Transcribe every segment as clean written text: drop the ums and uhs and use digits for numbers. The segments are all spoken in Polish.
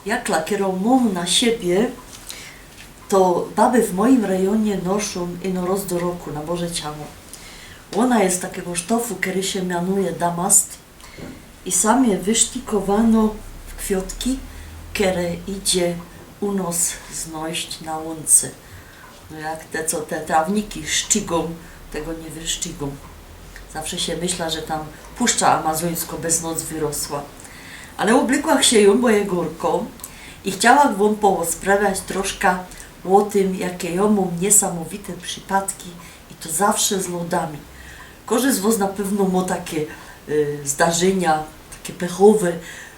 jak lakierową na siebie, to baby w moim rejonie noszą ino raz do roku na Boże Ciało. Ona jest takiego sztofu, który się mianuje damast i samie wysztikowano w kwiatki, które idzie u nas znojść na łące. No jak te, co te trawniki szczygą, tego nie wyszczygą. Zawsze się myśla, że tam puszcza amazońsko bez noc wyrosła. Ale oblekłach się ją moje górką i chciałam wam porozprawiać troszkę o tym, jakie ją mam niesamowite przypadki i to zawsze z lodami. Każdy z was na pewno ma takie zdarzenia, takie pechowe,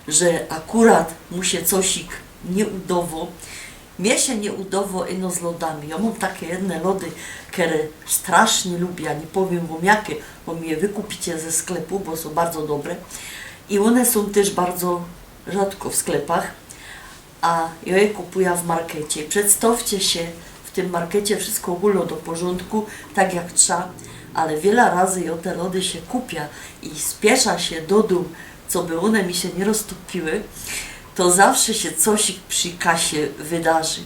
że akurat mu się cosik nie udało. Mnie się nie udało ino z lodami. Ja mam takie jedne lody, które strasznie lubię, nie powiem wam jakie, bo mi je wykupicie ze sklepu, bo są bardzo dobre. I one są też bardzo rzadko w sklepach, a ja je kupuję w markecie. Przedstawcie się, w tym markecie wszystko było do porządku, tak jak trzeba, ale wiele razy ja te lody się kupia i spiesza się do domu, co by one mi się nie roztopiły, to zawsze się coś przy kasie wydarzy.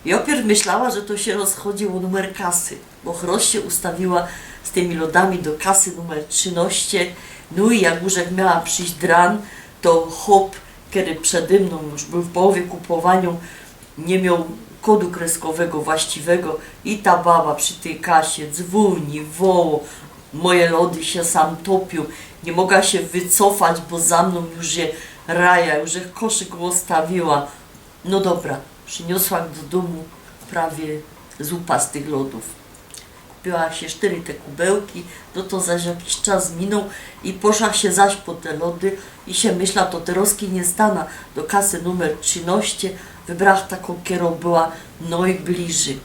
Ja pierw myślała, że to się rozchodzi o numer kasy, bo chroś się ustawiła z tymi lodami do kasy numer 13. No i jak już miała przyjść dran, to hop, kiedy przede mną już był w połowie kupowaniu, nie miał kodu kreskowego właściwego i ta baba przy tej kasie dzwoni, woła, moje lody się sam topią, nie mogła się wycofać, bo za mną już je raja, już ich koszyk ustawiła. No dobra, przyniosłam do domu prawie zupa z tych lodów. Kupiła się 4 te kubełki, no to zaś jakiś czas minął i poszła się zaś po te lody i się myśla, to teraz nie stana do kasy numer 13, wybrała taką, którą była najbliżej.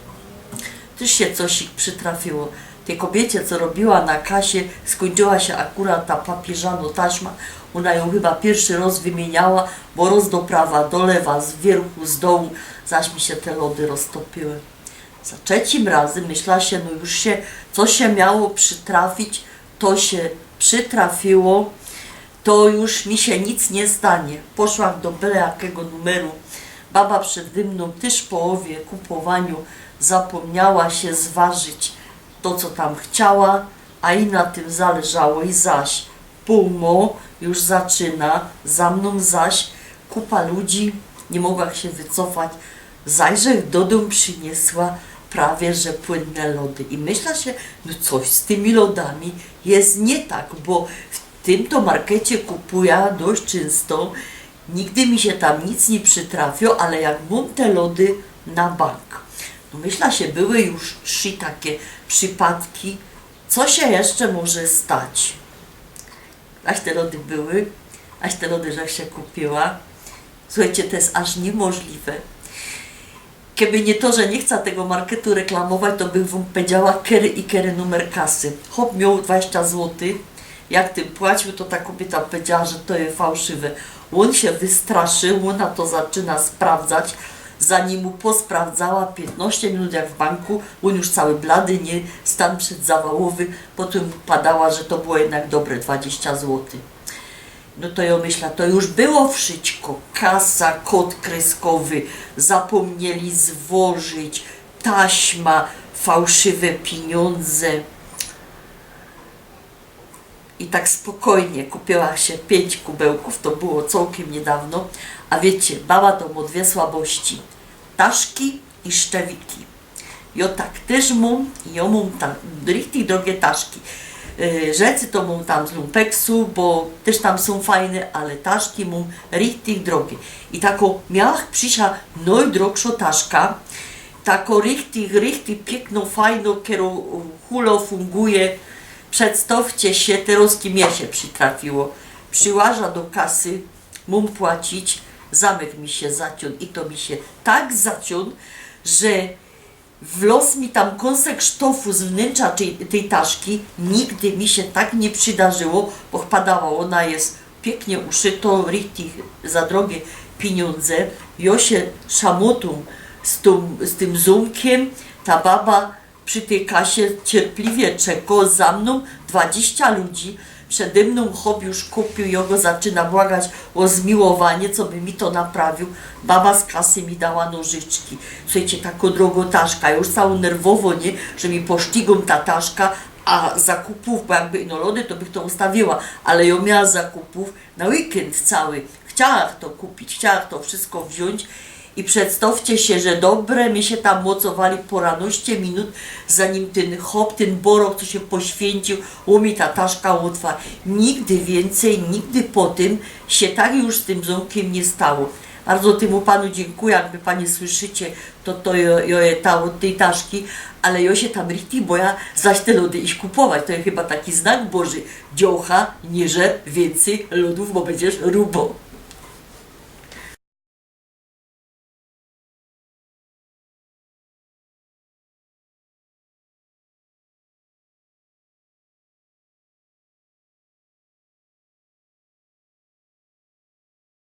Też się coś przytrafiło. Tej kobiecie, co robiła na kasie, skończyła się akurat ta papieżano taśma. Ona ją chyba pierwszy raz wymieniała, bo roz do prawa, do lewa, z wierchu, z dołu, zaś mi się te lody roztopiły. Za trzecim razem myśla się, no już się, co się miało przytrafić, to się przytrafiło, to już mi się nic nie stanie. Poszłam do byle jakiego numeru. Baba przed mną też w połowie kupowaniu zapomniała się zważyć to, co tam chciała, a i na tym zależało i zaś półmo już zaczyna, za mną zaś kupa ludzi, nie mogła się wycofać, zajrzę do domu przyniesła prawie że płynne lody i myśla się, no coś z tymi lodami jest nie tak, bo w tym to markecie kupuję dość często, nigdy mi się tam nic nie przytrafiło, ale jak mam te lody na bank. No myśla się, były już 3 takie przypadki, co się jeszcze może stać? Aż te lody były, aż te lody, że się kupiła. Słuchajcie, to jest aż niemożliwe. Kiedy nie to, że nie chcę tego marketu reklamować, to bym wam powiedziała kery numer kasy. Hop miał 20 zł. Jak tym płacił, to ta kobieta powiedziała, że to jest fałszywe. On się wystraszył, ona to zaczyna sprawdzać. Zanim mu posprawdzała 15 minut jak w banku, on już cały blady, nie, stan przedzawałowy, potem padała, że to było jednak dobre 20 zł. No to ja myślę, to już było wszystko, kasa, kod kreskowy, zapomnieli złożyć, taśma, fałszywe pieniądze. I tak spokojnie kupiła się 5 kubełków, to było całkiem niedawno, a wiecie, baba to ma 2 słabości, taszki i szczewiki. Ja tak też mam, ja mam tam richtig drogie taszki. Rzeczy to mam tam z lumpeksu, bo też tam są fajne, ale taszki mam richtig drogie. I taką miałam przyszła najdroższa taszka, taką richtig piękną, fajną, którą hulo funguje. Przedstawcie się, teraz mnie się przytrafiło. Przyłaża do kasy, mam płacić, zamek mi się zaciął i to mi się tak zaciął, że w los mi tam kąsek sztofu z wnętrza tej taszki nigdy mi się tak nie przydarzyło, bo wpadała, ona jest pięknie uszyto, richtig za drogie pieniądze. Ja się szamotą z tym zoomkiem, ta baba przy tej kasie cierpliwie czeka za mną, 20 ludzi, przede mną hop już kupił i go zaczyna błagać o zmiłowanie, co by mi to naprawił. Baba z kasy mi dała nożyczki. Słuchajcie, taką drogotaszka, już całą nerwowo, nie, że mi posztigą ta taszka, a zakupów, bo jakby no lody to bych to ustawiła, ale ja miała zakupów na weekend cały. Chciała to kupić, chciała to wszystko wziąć i przedstawcie się, że dobre my się tam mocowali po ranoście minut, zanim ten hop, ten borok, co się poświęcił, mi ta taszka otwarła. Nigdy więcej, nigdy po tym się tak już z tym ząbkiem nie stało. Bardzo temu Panu dziękuję, jakby Panie słyszycie, to ta od tej taszki, ale ja się tam richtig boję zaś te lody iść kupować. To jest chyba taki znak Boży. Dziołcha, nie że więcej lodów, bo będziesz rubo.